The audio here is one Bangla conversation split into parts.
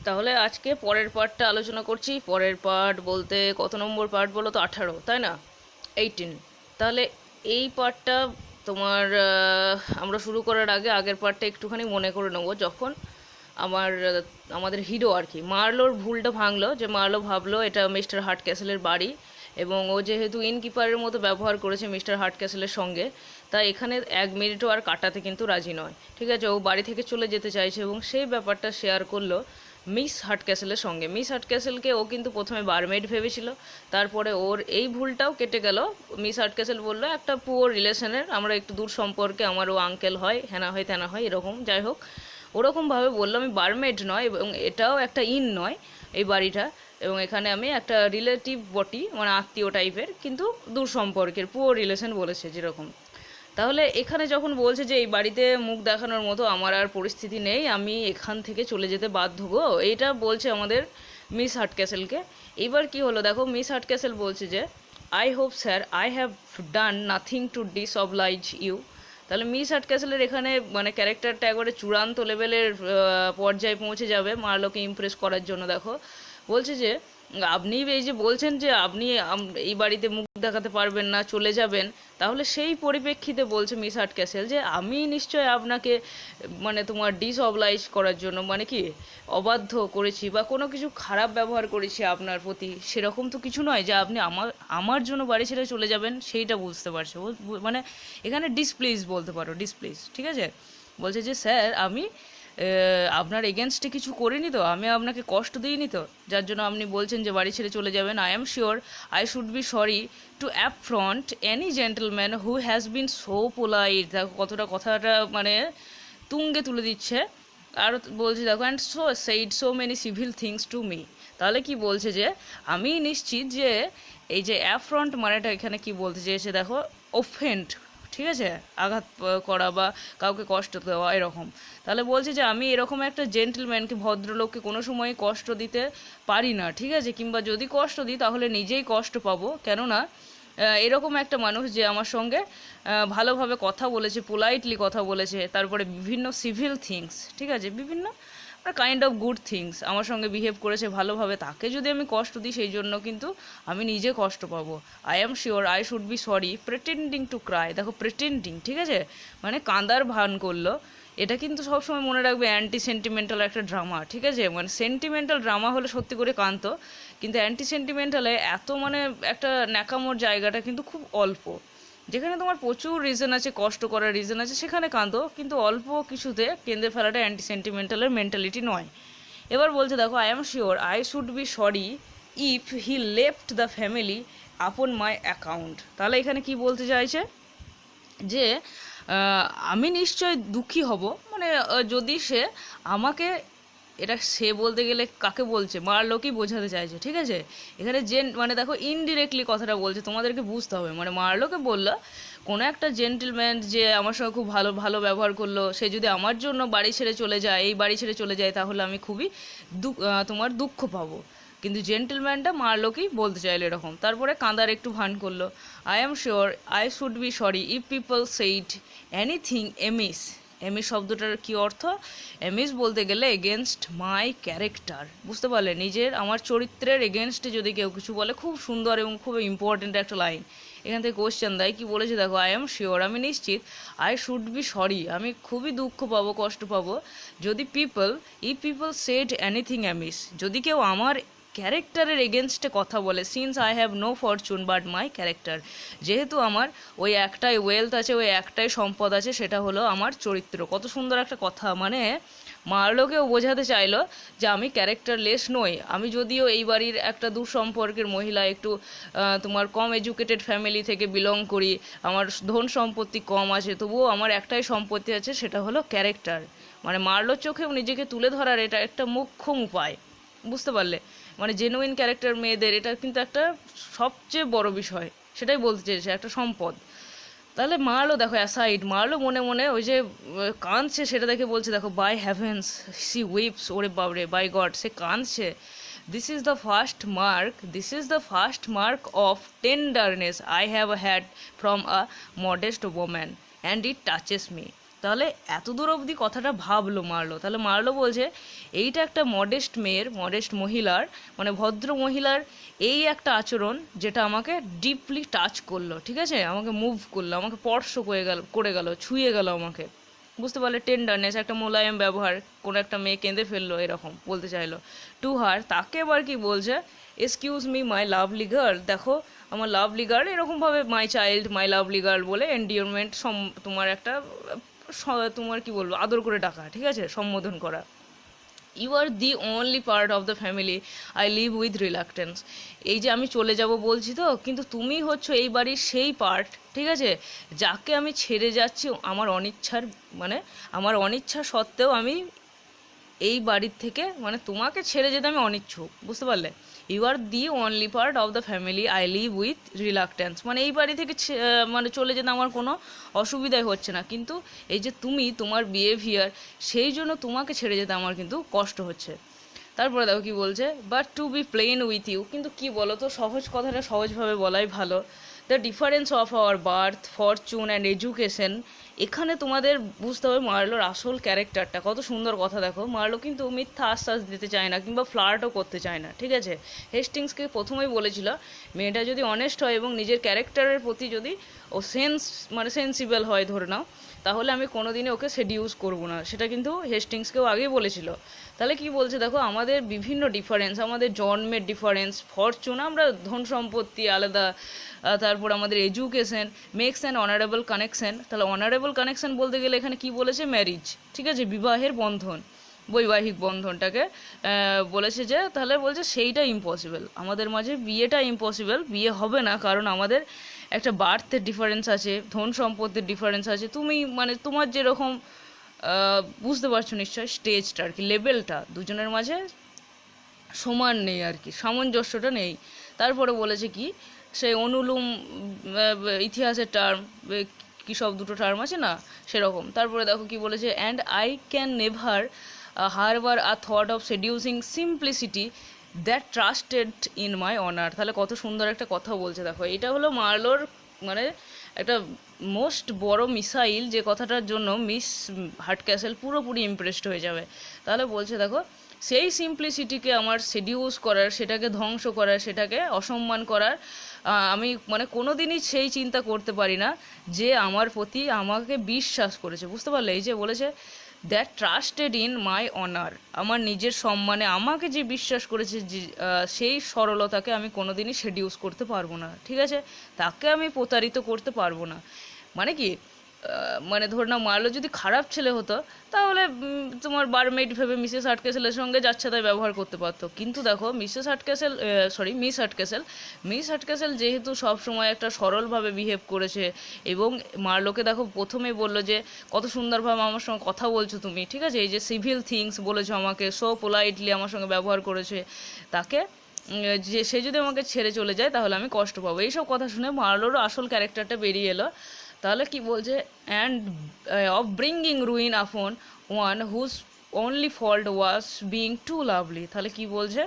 তাহলে আজকে পরের পার্টটা আলোচনা করছি। পরের পার্ট বলতে কত নম্বর পার্ট বলো তো? 18, তাই না? 18। তাহলে এই পার্টটা তোমার আমরা শুরু করার আগে আগের পার্টটা একটুখানি মনে করে নেবো। যখন আমার আমাদের হিরো আর কি মার্লোর ভুলটা ভাঙলো, যে মার্লো ভাবলো এটা মিস্টার হার্ট ক্যাসেলের বাড়ি, এবং ও যেহেতু ইনকিপারের মতো ব্যবহার করেছে মিস্টার হার্ট ক্যাসেলের সঙ্গে, তাই এখানে 1 মিনিটও আর কাটাতে কিন্তু রাজি নয়। ঠিক আছে, ও বাড়ি থেকে চলে যেতে চাইছে এবং সেই ব্যাপারটা শেয়ার করলো মিস হার্টক্যাসেলের সঙ্গে। মিস হার্টক্যাসেলকে ও কিন্তু প্রথমে বারমেড ভেবেছিল, তারপরে ওর এই ভুলটাও কেটে গেল। মিস হার্টক্যাসেল বললো একটা পুয়ার রিলেশনের, আমরা একটু দূর সম্পর্কে, আমারও আঙ্কেল হয়, হেনা হয় তেনা হয়, এরকম যাই হোক ওরকমভাবে বললো আমি বারমেড নয়, এবং এটাও একটা ইন নয় এই বাড়িটা, এবং এখানে আমি একটা রিলেটিভ বটি, মানে আত্মীয় টাইপের, কিন্তু দূর সম্পর্কের পুয়ার রিলেশন বলেছে যেরকম। তাহলে এখানে যখন বলছে যে এই বাড়িতে মুখ দেখানোর মতো আমার আর পরিস্থিতি নেই, আমি এখান থেকে চলে যেতে বাধ্য গো, এইটা বলছে আমাদের মিস হার্টক্যাসেলকে। এইবার কি হলো দেখো, মিস হার্টক্যাসেল বলছে যে I hope sir I have done nothing to disoblige you. তাহলে মিস হার্টক্যাসেলের এখানে মানে ক্যারেক্টারটা একবারে চূড়ান্ত লেভেলের পর্যায়ে পৌঁছে যাবে মার্লোকে ইমপ্রেস করার জন্য। দেখো বলছে যে আপনি এই যে বলছেন যে আপনি এই বাড়িতে মুখ দেখাতে পারবেন না, চলে যাবেন, তাহলে সেই পরিপ্রেক্ষিতে বলছে মিস হার্টক্যাসেল যে আমি নিশ্চয় আপনাকে মানে তোমার ডিসঅবলাইজ করার জন্য, মানে কি অবাধ্য করেছি বা কোনো কিছু খারাপ ব্যবহার করেছি আপনার প্রতি, সেরকম তো কিছু নয় যে আপনি আমার আমার জন্য বাড়ি ছেড়ে চলে যাবেন, সেইটা বুঝতে পারছো মানে এখানে ডিসপ্লিজ বলতে পারো, ডিসপ্লিজ। ঠিক আছে, বলছে যে স্যার আমি আপনার এগেনস্টে কিছু করিনি তো, আমি আপনাকে কষ্ট দিইনি তো, যার জন্য আপনি বলছেন যে বাড়ি ছেড়ে চলে যাবেন। I am sure I should be sorry to affront any gentleman who has been so polite. দেখো কতটা কথাটা মানে তুঙ্গে তুলে দিচ্ছে। আর বলছে দেখো and so said so many civil things to me. তাহলে কি বলছে যে আমি নিশ্চিত যে এই যে অ্যাফ্রন্ট মানেটা এখানে কি বলতে চেয়েছে দেখো, অফেন্ড, ঠিক আছে, আঘাত করা বা কাউকে কষ্ট দেওয়া এরকম। তাহলে বলছে যে আমি এরকম একটা জেন্টলম্যানকে, ভদ্রলোককে কোনো সময় কষ্ট দিতে পারি না, ঠিক আছে, কিংবা যদি কষ্ট দিই তাহলে নিজেই কষ্ট পাবো, কেননা এরকম একটা মানুষ যে আমার সঙ্গে ভালোভাবে কথা বলেছে, পোলাইটলি কথা বলেছে, তারপরে বিভিন্ন সিভিল থিংস, ঠিক আছে, বিভিন্ন কাইন্ড অফ গুড থিংস আমার সঙ্গে বিহেভ করেছে ভালোভাবে, তাকে যদি আমি কষ্ট দিই সেই জন্য কিন্তু আমি নিজে কষ্ট পাবো। I am sure I should be sorry pretending to cry. দেখো প্রিটেন্ডিং, ঠিক আছে, মানে কাঁদার ভান করলো। এটা কিন্তু সবসময় মনে রাখবে অ্যান্টি সেন্টিমেন্টাল একটা ড্রামা, ঠিক আছে, মানে সেন্টিমেন্টাল ড্রামা হলে সত্যি করে কাঁদতো, কিন্তু অ্যান্টি সেন্টিমেন্টালে এত মানে একটা ন্যাকামোর জায়গাটা কিন্তু খুব অল্প। যেখানে তোমার প্রচুর রিজন আছে, কষ্ট করার রিজন আছে, সেখানে কাঁদো, কিন্তু অল্প কিছুতে কেঁদে ফেলাটা অ্যান্টি সেন্টিমেন্টালের মেন্টালিটি নয়। এবার বলছে দেখো I am sure I should be sorry if he left the family আপন মাই অ্যাকাউন্ট। তাহলে এখানে কি বলতে চাইছে যে আমি নিশ্চয় দুঃখী হব, মানে যদি সে আমাকে, এটা সে বলতে গেলে কাকে বলছে, মারলোকেই বোঝাতে চাইছে, ঠিক আছে। এখানে যে মানে দেখো ইনডিরেক্টলি কথাটা বলছে, তোমাদেরকে বুঝতে হবে, মানে মারলোকে বললো কোনো একটা জেন্টলম্যান যে আমার সঙ্গে খুব ভালো ভালো ব্যবহার করলো, সে যদি আমার জন্য বাড়ি ছেড়ে চলে যায়, এই বাড়ি ছেড়ে চলে যায়, তাহলে আমি খুবই তোমার দুঃখ পাবো। কিন্তু জেন্টলম্যানটা মারলোকেই বলতে চাইলো এরকম, তারপরে কাঁদার একটু ভান করলো। I am sure I should be sorry if people said anything amiss. Amiss শব্দটার কি অর্থ? এমিস বলতে গেলে এগেনস্ট মাই ক্যারেক্টার, বুঝতে পারলে, নিজের আমার চরিত্রের এগেনস্টে যদি কেউ কিছু বলে, খুব সুন্দর এবং খুব ইম্পর্টেন্ট একটা লাইন। এখান থেকে কোশ্চেন দেয়, কি বলেছে দেখো, আই এম শিওর আমি নিশ্চিত, আই শুড বি সরি আমি খুবই দুঃখ পাবো, কষ্ট পাবো, যদি people if people said anything amiss, যদি কেউ আমার ক্যারেক্টারের এগেনস্টে কথা বলে, since I have no fortune but my character, যেহেতু আমার ওই একটাই ওয়েলথ আছে, ওই একটাই সম্পদ আছে, সেটা হলো আমার চরিত্র। কত সুন্দর একটা কথা, মানে মার্লোকেও বোঝাতে চাইলো যে আমি ক্যারেক্টারলেস নই, আমি যদিও এই বাড়ির একটা দুঃসম্পর্কের মহিলা, একটু তোমার কম এডুকেটেড ফ্যামিলি থেকে বিলং করি, আমার ধন সম্পত্তি কম আছে, তবুও আমার একটাই সম্পত্তি আছে, সেটা হলো ক্যারেক্টার। মানে মার্লোর চোখেও নিজেকে তুলে ধরার এটা একটা মোক্ষম উপায়, বুঝতে পারলে, মানে জেনুইন ক্যারেক্টার মেয়েদের এটা কিন্তু একটা সবচেয়ে বড় বিষয়, সেটাই বলতে চেয়েছে, একটা সম্পদ। তাহলে মারলো দেখো অ্যাসাইড, মারলো মনে মনে ওই যে কাঁদছে সেটা দেখে বলছে দেখো বাই হ্যাভেন্স সি উইপস, ওরে বাবরে, বাই গড সে কাঁদছে। This is the first mark, this is the first mark of tenderness I have had from a modest woman and it touches me. তাহলে এত দূর অবধি কথাটা ভাবলো মারলো, তাহলে মারলো বলছে এইটা একটা মডেস্ট মেয়ের, মডেস্ট মহিলার, মানে ভদ্র মহিলার এই একটা আচরণ যেটা আমাকে ডিপলি টাচ করলো, ঠিক আছে, আমাকে মুভ করলো, আমাকে স্পর্শ করে গেল, ছুঁয়ে গেল আমাকে, বুঝতে পারলে, টেন্ডারনেস, একটা মোলায়েম ব্যবহার, কোনো একটা মেয়ে কেঁদে ফেললো এরকম বলতে চাইলো টু হার। তাকে এবার কি বলছে, excuse me my lovely girl, দেখো আমার লাভলি গার্ল, এরকমভাবে my child, my lovely girl বলে এন্ডিওরমেন্ট, তোমার একটা তোমার কি বলবো, আদর করে ডাকা, ঠিক আছে, সম্বোধন করা। You are the only part of the family I live with reluctance, এই যে আমি চলে যাব বলছি তো, কিন্তু তুমি হচ্ছে এই বাড়ির সেই পার্ট, ঠিক আছে, যাকে আমি ছেড়ে যাচ্ছি আমার অনিচ্ছার, মানে আমার অনিচ্ছা সত্ত্বেও আমি এই বাড়ির থেকে, মানে তোমাকে ছেড়ে যেতে আমি অনিচ্ছুক, বুঝতে পারলে। You are the only part of the family I live with reluctance, মানে এই বাড়ি থেকে মানে চলে যেতে আমার কোনো অসুবিধাই হচ্ছে না, কিন্তু এই যে তুমি তোমার বিহেভিয়ার, সেই জন্য তোমাকে ছেড়ে যেতে আমার কিন্তু কষ্ট হচ্ছে। তারপরে দেখো কি বলছে, but to be plain with you, কিন্তু কি বলো তো, সহজ কথাটা সহজভাবে বলাই ভালো। The difference of our birth, fortune and education, এখানে তোমাদের বুঝতে হবে মার্লোর আসল ক্যারেক্টারটা, কত সুন্দর কথা দেখো। মার্লো কিন্তু মিথ্যা আশ্বাস দিতে চায় না, কিংবা ফ্লার্টও করতে চায় না, ঠিক আছে। হেস্টিংসকে প্রথমেই বলেছিল, মেয়েটা যদি অনেস্ট হয় এবং নিজের ক্যারেক্টারের প্রতি যদি ও মানে সেন্সিবল হয় ধরে নাও, তাহলে আমি কোনোদিনই ওকে সেডিউস করব না, সেটা কিন্তু হেস্টিংসকেও আগেই বলেছিল। তাহলে কি বলছে দেখো, আমাদের বিভিন্ন ডিফারেন্স, আমাদের জন্মের ডিফারেন্স, ফরচুন, আমরা ধন সম্পত্তি আলাদা, তারপর আমাদের education makes an honourable connection. তাহলে অনারেবল কানেকশন বলতে গেলে এখানে কি বলেছে, ম্যারিজ, ঠিক আছে, বিবাহের বন্ধন, বৈবাহিক বন্ধনটাকে বলেছে, যে তাহলে বলছে সেইটা ইম্পসিবল, আমাদের মাঝে বিয়েটা ইম্পসিবল, বিয়ে হবে না, কারণ আমাদের একটা বার্থের ডিফারেন্স আছে, ধন সম্পত্তির ডিফারেন্স আছে, তুমি মানে তোমার যেরকম বুঝতে পারছো নিশ্চয়, স্টেজটা আর কি, লেভেলটা দুজনের মাঝে সমান নেই আর কি, সামঞ্জস্যটা নেই। তারপরে বলেছে কি, সেই অনুলোম ইতিহাসের টার্ম, কি সব দুটো টার্ম আছে না, সেরকম। তারপরে দেখো কি বলেছে, and I can never harbour a thought of seducing simplicity that trusted in my honour. তাহলে কত সুন্দর একটা কথা বলছে দেখো, এটা হলো মার্লোর মানে একটা মোস্ট বড় মিসাইল, যে কথাটার জন্য মিস হার্টক্যাসেল পুরোপুরি ইমপ্রেসড হয়ে যাবে। তাহলে বলছে দেখো, সেই সিম্পলিসিটিকে আমার সেডিউস করার, সেটাকে ধ্বংস করার, সেটাকে অসম্মান করার, আমি মানে কোনো দিনই সেই চিন্তা করতে পারি না, যে আমার প্রতি আমাকে বিশ্বাস করেছে, বুঝতে পারলে, এই যে বলেছে that trusted in my honour, আমার নিজের সম্মানে আমাকে যে বিশ্বাস করেছে, যে সেই সরলতাকে আমি কোনোদিনই সেডিউস করতে পারবো না, ঠিক আছে, তাকে আমি প্রতারিত করতে পারবো না। মানে কি, মানে ধরে নাও মার্লো যদি খারাপ ছেলে হতো, তাহলে তোমার বারমেইড ভেবে মিসেস হার্টকেসেলের সঙ্গে যাচ্ছে তাই ব্যবহার করতে পারতো। কিন্তু দেখো মিসেস হার্টকেসেল, সরি মিস হার্টকেসেল যেহেতু সব সময় একটা সরলভাবে বিহেভ করেছে, এবং মার্লোকে দেখো প্রথমেই বললো যে কত সুন্দরভাবে আমার সঙ্গে কথা বলছো তুমি, ঠিক আছে, এই যে সিভিল থিংস বলেছো আমাকে, সো পোলাইটলি আমার সঙ্গে ব্যবহার করেছে, তাকে যে সে যদি আমাকে ছেড়ে চলে যায় তাহলে আমি কষ্ট পাবো, এইসব কথা শুনে মার্লোরও আসল ক্যারেক্টারটা বেরিয়ে এলো। তাহলে কি বলছে, and of bringing ruin upon one whose only fault was being too lovely. তাহলে কি বলছে,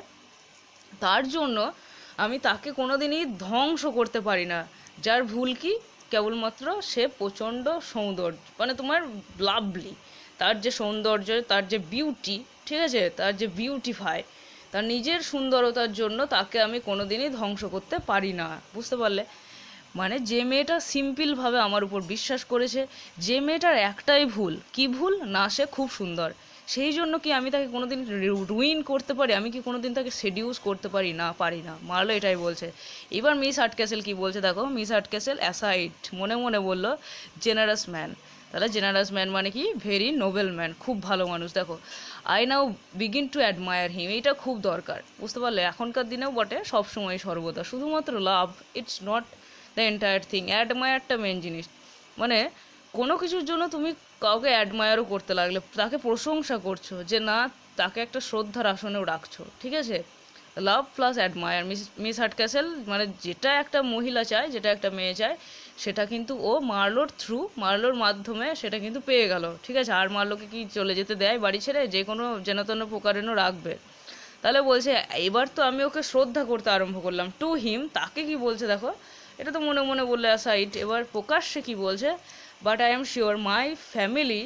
তার জন্য আমি তাকে কোনোদিনই ধ্বংস করতে পারি না, যার ভুল কি, কেবলমাত্র সে প্রচণ্ড সৌন্দর্য, মানে তোমার লাভলি, তার যে সৌন্দর্য, তার যে বিউটি, ঠিক আছে, তার যে বিউটিফাই, তার নিজের সুন্দরতার জন্য তাকে আমি কোনোদিনই ধ্বংস করতে পারি না, বুঝতে পারলে। মানে যে মেয়েটা সিম্পলভাবে আমার উপর বিশ্বাস করেছে, যে মেয়েটার একটাই ভুল, কি ভুল না, সে খুব সুন্দর, সেই জন্য কি আমি তাকে কোনোদিন রুইন করতে পারি, আমি কি কোনোদিন তাকে সেডিউস করতে পারি না, পারি না। মার্লো এটাই বলছে। এবার মিস হার্টক্যাসেল কি বলছে দেখো, মিস হার্টক্যাসেল অ্যাসাইড মনে মনে বলল, জেনারাস ম্যান। তাহলে জেনারাস ম্যান মানে কি, ভেরি নোবেল ম্যান, খুব ভালো মানুষ। দেখো I now begin to admire him, এইটা খুব দরকার, বুঝতে পারলে, এখনকার দিনেও বটে, সবসময় সর্বদা। শুধুমাত্র love, it's not the entire thing, অ্যাডমায়ারটা মেন জিনিস। মানে কোনো কিছুর জন্য তুমি কাউকে অ্যাডমায়ারও করতে লাগলে, তাকে প্রশংসা করছো, যে না তাকে একটা শ্রদ্ধার আসনেও রাখছো, ঠিক আছে, লাভ প্লাস অ্যাডমায়ার। মিস হার্টক্যাসেল মানে যেটা একটা মহিলা চায়, যেটা একটা মেয়ে চায়, সেটা কিন্তু ও মার্লোর মাধ্যমে সেটা কিন্তু পেয়ে গেল, ঠিক আছে। আর মার্লোকে কি চলে যেতে দেয় বাড়ি ছেড়ে, যে কোনো যেন প্রকারেণও রাখবে। তাহলে বলছে এবার তো আমি ওকে শ্রদ্ধা করতে আরম্ভ করলাম, টু হিম, তাকে কি বলছে দেখো, এটা তো মনে মনে বললে অ্যাসাইড। এবার প্রকাশ্যে কি বলছে, but I am sure my family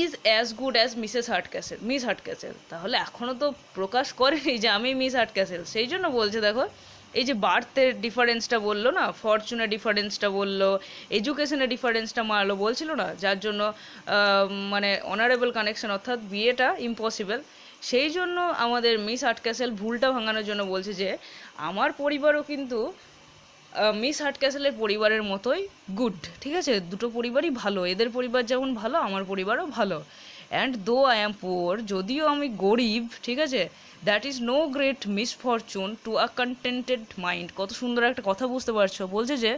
is as good as Miss Hardcastle. তাহলে এখনও তো প্রকাশ করেনি যে আমি মিস হার্টক্যাসেল, সেই জন্য বলছে দেখো এই যে বার্থের ডিফারেন্সটা বললো না, ফরচুনের ডিফারেন্সটা বললো, এডুকেশনের ডিফারেন্সটা মারলো, বলছিল না যার জন্য মানে অনারেবল কানেকশন অর্থাৎ বিয়েটা ইম্পসিবল। সেই জন্য আমাদের মিস হার্টক্যাসেল ভুলটা ভাঙানোর জন্য বলছে যে আমার পরিবারও কিন্তু মিস হার্টক্যাসেলের পরিবারের মতোই গুড, ঠিক আছে, দুটো পরিবারই ভালো, এদের পরিবার যেমন ভালো আমার পরিবারও ভালো। And though I am poor, যদিও আমি গরিব, ঠিক আছে, that is no great misfortune to a contented mind. কত সুন্দর একটা কথা, বুঝতে পারছো? বলছে যে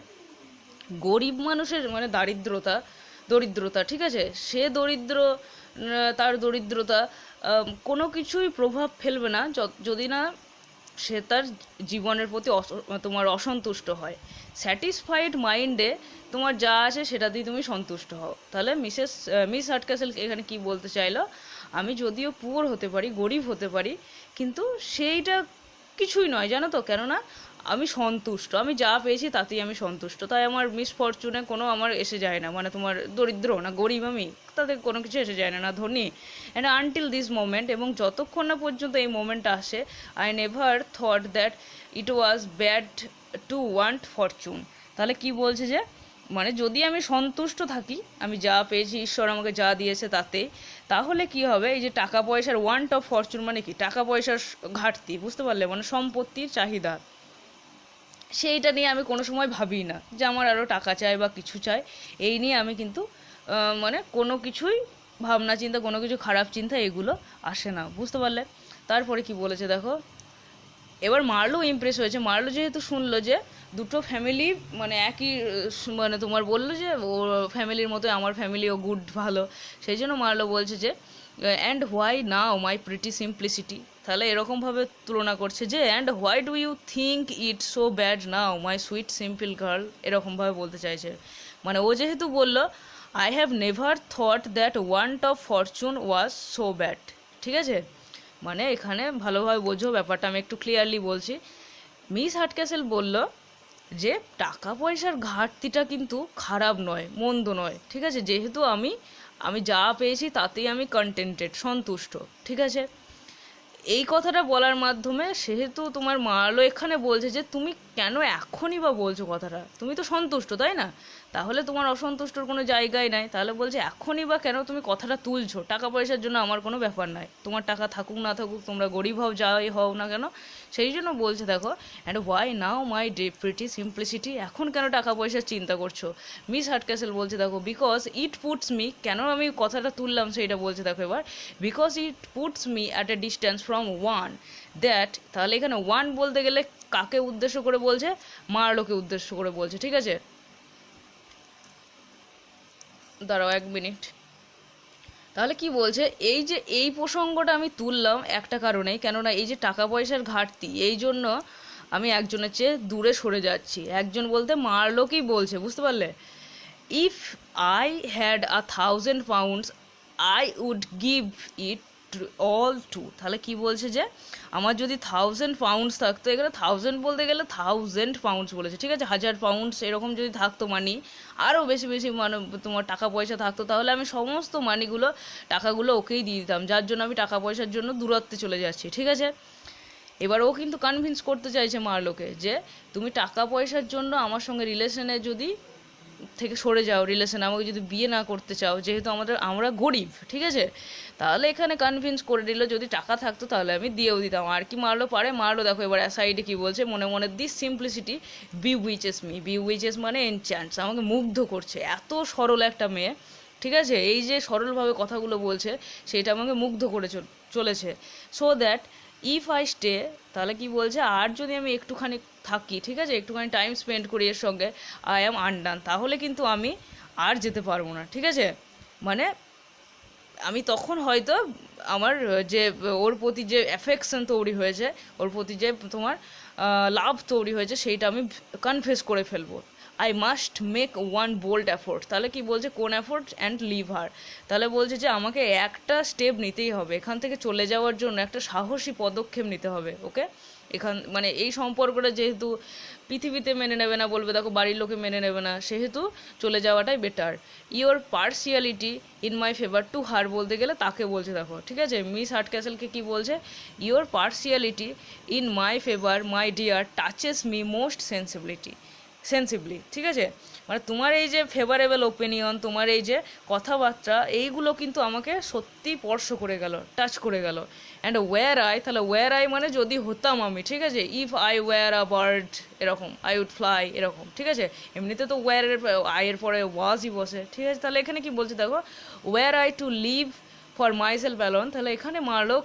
গরিব মানুষের মানে দরিদ্রতা, ঠিক আছে, সে দরিদ্র, তার দরিদ্রতা কোনো কিছুই প্রভাব ফেলবে না যদি না সে তার জীবনের প্রতি তোমার অসন্তুষ্ট হয়। স্যাটিসফাইড মাইন্ডে তোমার যা আছে সেটা দিয়ে তুমি সন্তুষ্ট হও। তাহলে মিস হার্টক্যাসেল এখানে কি বলতে চাইলো, আমি যদিও পুয়ার হতে পারি, গরিব হতে পারি, কিন্তু সেইটা কিছুই নয়, জানো তো, কেননা আমি সন্তুষ্ট, আমি যা পেয়েছি তাতেই আমি সন্তুষ্ট, তাই আমার মিসফরচুনে কোনো আমার এসে যায় না, মানে তোমার দরিদ্র না গরিব আমি, তাদের কোনো কিছু এসে যায় না, না ধনী। অ্যান্ড আনটিল দিস মোমেন্ট, এবং যতক্ষণ না পর্যন্ত এই মোমেন্টটা আসে, I never thought that it was bad to want Fortune. তাহলে কি বলছে যে মানে যদি আমি সন্তুষ্ট থাকি, আমি যা পেয়েছি ঈশ্বর আমাকে যা দিয়েছে তাতে, তাহলে কি হবে, এই যে টাকা পয়সার ওয়ান্ট অফ ফরচুন মানে কি, টাকা পয়সার ঘাটতি, বুঝতে পারলে, মানে সম্পত্তির চাহিদা, সেইটা নিয়ে আমি কোনো সময় ভাবি না যে আমার আরও টাকা চাই বা কিছু চাই, এই নিয়ে আমি কিন্তু মানে কোনো কিছুই ভাবনা চিন্তা, কোনো কিছু খারাপ চিন্তা এগুলো আসে না, বুঝতে পারলে। তারপরে কি বলেছে দেখো, এবার মার্লো ইমপ্রেস হয়েছে, মার্লো যেহেতু শুনলো যে দুটো ফ্যামিলি মানে একই মানে তোমার বললো যে ও ফ্যামিলির মতো আমার ফ্যামিলিও গুড, ভালো, সেই জন্য মার্লো বলছে যে and why now my pretty simplicity. তাহলে এরকমভাবে তুলনা করছে যে and why do you think it so bad now my sweet simple girl, এরকমভাবে বলতে চাইছে। মানে ও যেহেতু বললো I have never thought that want of fortune was so bad, ঠিক আছে, মানে এখানে ভালোভাবে বোঝো ব্যাপারটা, আমি একটু ক্লিয়ারলি বলছি। মিস হার্টক্যাসেল বলল যে টাকা পয়সার ঘাটতিটা কিন্তু খারাপ নয়, মন্দ নয়, ঠিক আছে, যেহেতু আমি যা পেয়েছি তাতেই আমি কন্টেন্টেড, সন্তুষ্ট, ঠিক আছে। এই কথাটা বলার মাধ্যমে সেহেতু তোমার মার্লো এখানে বলছে যে তুমি কেন এখনই বা বলছো কথাটা, তুমি তো সন্তুষ্ট, তাই না, তাহলে তোমার অসন্তুষ্টর কোনো জায়গায় নাই, তাহলে বলছে এখনই বা কেন তুমি কথাটা তুলছো, টাকা পয়সার জন্য আমার কোনো ব্যাপার নাই, তোমার টাকা থাকুক না থাকুক, তোমরা গরিব হও যাই হও না কেন, সেই জন্য বলছে দেখো and why now my pretty simplicity, এখন কেন টাকা পয়সার চিন্তা করছো। মিস হার্টক্যাসেল বলছে দেখো বিকজ ইট পুটস মি, কেন আমি কথাটা তুললাম সেইটা বলছে দেখো এবার, because it puts me at a distance from one that, তাহলে এখানে ওয়ান বলতে গেলে কাকে উদ্দেশ্য করে বলছে, মার্লোকে উদ্দেশ্য করে বলছে, ঠিক আছে। দাঁড়াও এক মিনিট, তাহলে কি বলছে, এই যে এই প্রসঙ্গটা আমি তুললাম একটা কারণেই, কেননা এই যে টাকা পয়সার ঘাটতি, এই জন্য আমি একজনের চেয়ে দূরে সরে যাচ্ছি, একজন বলতে মার্লোকেই বলছে, বুঝতে পারলে। If I had 1,000 pounds I would give it all to, তাহলে কি বলছে যে আমার যদি 1,000 pounds থাকতো, এখানে 1,000 বলতে গেলে 1,000 pounds বলেছে, ঠিক আছে, 1,000 pounds এরকম যদি থাকতো মানি, আরও বেশি বেশি মানে তোমার টাকা পয়সা থাকতো, তাহলে আমি সমস্ত মানিগুলো টাকাগুলো ওকেই দিয়ে দিতাম, যার জন্য আমি টাকা পয়সার জন্য দূরত্বে চলে যাচ্ছি, ঠিক আছে। এবার ও কিন্তু কনভিন্স করতে চাইছে মার্লোকে যে তুমি টাকা পয়সার জন্য আমার সঙ্গে রিলেশনে যদি থেকে সরে যাও, রিলেশন আমাকে যদি বিয়ে না করতে চাও, যেহেতু আমরা গরিব, ঠিক আছে, তাহলে এখানে কনভিন্স করে দিল যদি টাকা থাকতো তাহলে আমি দিয়েও দিতাম। আর কি মারলো পারে, মারলো দেখো এবার সাইডে কি বলছে, মনে মনে দিস সিম্পলিসিটি বিউইচেস মি, বিউইচেস মানে এনচ্যান্টস, আমাকে মুগ্ধ করছে, এত সরল একটা মেয়ে, ঠিক আছে, এই যে সরলভাবে কথাগুলো বলছে সেটা আমাকে মুগ্ধ করে চলেছে। So that if I stay, তাহলে কি বলছে, আর যদি আমি একটুখানি থাকি, ঠিক আছে, একটুখানি টাইম স্পেন্ড করি এর সঙ্গে, আই অ্যাম আনডান, তাহলে কিন্তু আমি আর যেতে পারবো না, ঠিক আছে, মানে আমি তখন হয়তো আমার যে ওর প্রতি যে অ্যাফেকশন তৈরি হয়েছে, ওর প্রতি যে তোমার লাভ তৈরি হয়েছে, সেইটা আমি কনফেস করে ফেলবো, I must make one bold effort. তাহলে কি বলছে, কোন এফোর্ট, অ্যান্ড লিভ হার। তাহলে বলছে যে আমাকে একটা স্টেপ নিতেই হবে, এখান থেকে চলে যাওয়ার জন্য একটা সাহসী পদক্ষেপ নিতে হবে। ওকে, এখান মানে এই সম্পর্কটা যেহেতু পৃথিবীতে মেনে নেবে না, বলবে দেখো বাড়ির লোকে মেনে নেবে না, সেহেতু চলে যাওয়াটাই better. Your partiality in my favour to her বলতে গেলে তাকে বলছে, দেখো ঠিক আছে, মিস হার্টক্যাসেলকে কি বলছে, your partiality in my favour my dear touches me most sensibly, ঠিক আছে, মানে তোমার এই যে ফেভারেবল ওপিনিয়ন, তোমার এই যে কথাবার্তা, এইগুলো কিন্তু আমাকে সত্যি স্পর্শ করে গেল, টাচ করে গেল। অ্যান্ড ওয়্যার আই, তাহলে ওয়্যার আই মানে যদি হতাম আমি, ঠিক আছে, if I were a bird, এরকম, আই উড ফ্লাই, এরকম, ঠিক আছে। এমনিতে তো ওয়্যারের আইয়ের পরে ওয়াজই বসে, ঠিক আছে। তাহলে এখানে কি বলছে দেখো, were I to live for myself alone, তাহলে এখানে মারলো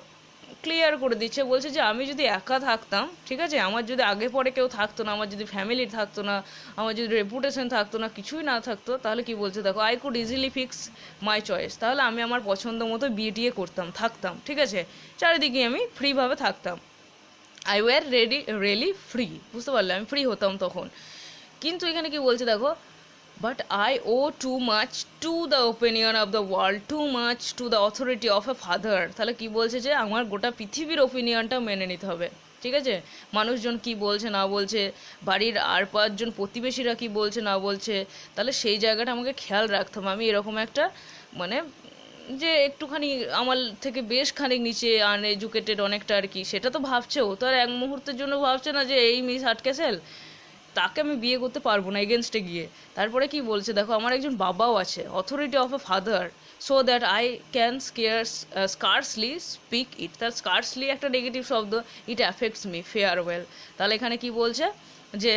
ক্লিয়ার করে দিচ্ছে, বলছে যে আমি যদি একা থাকতাম, ঠিক আছে, আমার যদি আগে পরে কেউ থাকতো না, আমার যদি ফ্যামিলি থাকতো না, আমার যদি রেপুটেশন থাকতো না, কিছুই না থাকতো, তাহলে কি বলছে দেখো, I could easily fix my choice, তাহলে আমি আমার পছন্দ মতো বিয়ে টিয়ে করতাম, থাকতাম, ঠিক আছে, চারিদিকে আমি ফ্রিভাবে থাকতাম। আই ওয়ার রিয়েলি ফ্রি, বুঝতে পারলে, আমি ফ্রি হতাম তখন। কিন্তু এখানে কি বলছে দেখো, but I owe too much to the opinion of the world, too much to the authority of a father. তাহলে কি বলছে যে আমার গোটা পৃথিবীর ওপিনিয়নটা মেনে নিতে হবে, ঠিক আছে, মানুষজন কি বলছে না বলছে, বাড়ির আর পাঁচজন প্রতিবেশীরা কি বলছে না বলছে, তাহলে সেই জায়গাটা আমাকে খেয়াল রাখতে হবে। আমি এরকম একটা মানে যে একটুখানি আমার থেকে বেশ খানিক নিচে আনএডুকেটেড অনেকটা আর কি, সেটা তো ভাবছে, ও তো আর এক মুহূর্তের জন্য ভাবছে না যে এই মিস হার্টক্যাসেল, তাকে আমি বিয়ে করতে পারবো না এগেনস্টে গিয়ে। তারপরে কি বলছে দেখো, আমার একজন বাবাও আছে, authority of a father, so that I can scarcely speak ইট। তার স্কার্সলি একটা নেগেটিভ শব্দ, ইট অ্যাফেক্টস মি ফেয়ারওয়েল। তাহলে এখানে কি বলছে যে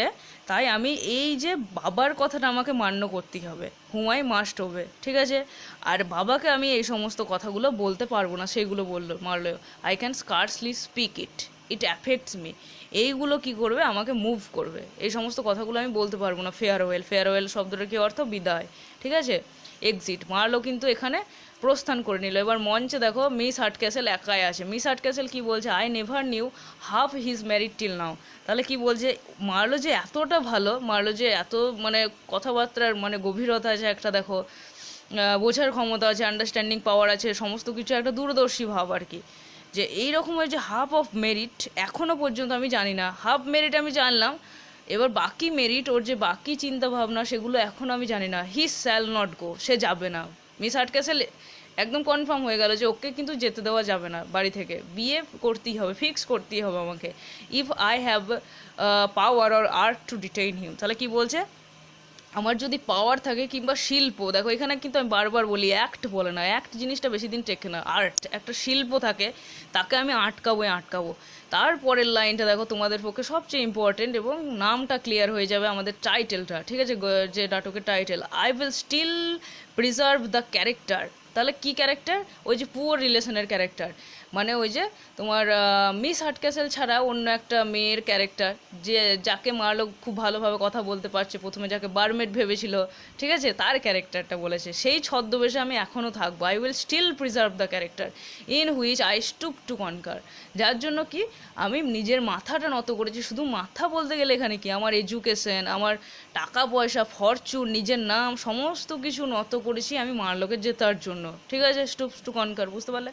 তাই আমি এই যে বাবার কথাটা আমাকে মান্য করতেই হবে, হুমাই মাস্ট হবে, ঠিক আছে। আর বাবাকে আমি এই সমস্ত কথাগুলো বলতে পারবো না, সেইগুলো মারলো, I can scarcely speak it, it affects me, এইগুলো কি করবে, আমাকে মুভ করবে, এই সমস্ত কথাগুলো আমি বলতে পারবো না। ফেয়ারওয়েল শব্দটার কি অর্থ, বিদায়, ঠিক আছে, এক্সিট। মারলো কিন্তু এখানে প্রস্থান করে নিল। এবার মঞ্চে দেখো মিস হার্টক্যাসেল একাই আছে। মিস হার্টক্যাসেল কি বলছে, I never new half his married till now. তাহলে কি বলছে, মারলো যে এতটা ভালো, মারলো যে এত মানে কথাবার্তার মানে গভীরতা আছে একটা, দেখো বোঝার ক্ষমতা আছে, আন্ডারস্ট্যান্ডিং পাওয়ার আছে, সমস্ত কিছু একটা দূরদর্শী ভাব আর কি, যে এই রকমের যে হাফ অফ মেরিট এখনও পর্যন্ত আমি জানি না, হাফ মেরিট আমি জানলাম, এবার বাকি মেরিট, ওর যে বাকি চিন্তা ভাবনা, সেগুলো এখন আমি জানি না। হি শ্যাল নট গো, সে যাবে না। মিস হার্টক্যাসেল একদম কনফার্ম হয়ে গেল যে ওকে কিন্তু যেতে দেওয়া যাবে না বাড়ি থেকে, বিয়ে করতেই হবে, ফিক্স করতেই হবে আমাকে, if I have power or art to detain him. তাহলে কি বলছে, আমার যদি পাওয়ার থাকে কিংবা শিল্প, দেখো এখানে কিন্তু আমি বারবার বলি অ্যাক্ট বলে না, অ্যাক্ট জিনিসটা বেশি দিন টেকে না, আর্ট একটা শিল্প থাকে, তাকে আমি আটকাবো। তারপরের লাইনটা দেখো তোমাদের পক্ষে সবচেয়ে ইম্পর্টেন্ট, এবং নামটা ক্লিয়ার হয়ে যাবে আমাদের টাইটেলটা, ঠিক আছে, যে নাটকের title, I will still preserve the character. তাহলে কি ক্যারেক্টার, ওই যে পুয়ার রিলেশনের ক্যারেক্টার, মানে ওই যে তোমার মিস হার্টক্যাসেল ছাড়া অন্য একটা মেয়ের ক্যারেক্টার, যে যাকে মারলো খুব ভালোভাবে কথা বলতে পারছে, প্রথমে যাকে বারমেট ভেবেছিল, ঠিক আছে, তার ক্যারেক্টারটা বলেছে, সেই ছদ্মবেশে আমি এখনও থাকবো। I will still preserve the character in which I stoop to conquer, যার জন্য কি আমি নিজের মাথাটা নত করেছি। শুধু মাথা বলতে গেলে এখানে কি, আমার এডুকেশন, আমার টাকা পয়সা, ফরচুন, নিজের নাম, সমস্ত কিছু নত করেছি আমি মারলোকে জেতার জন্য, ঠিক আছে, স্টুপ টু কনকার, বুঝতে পারলে।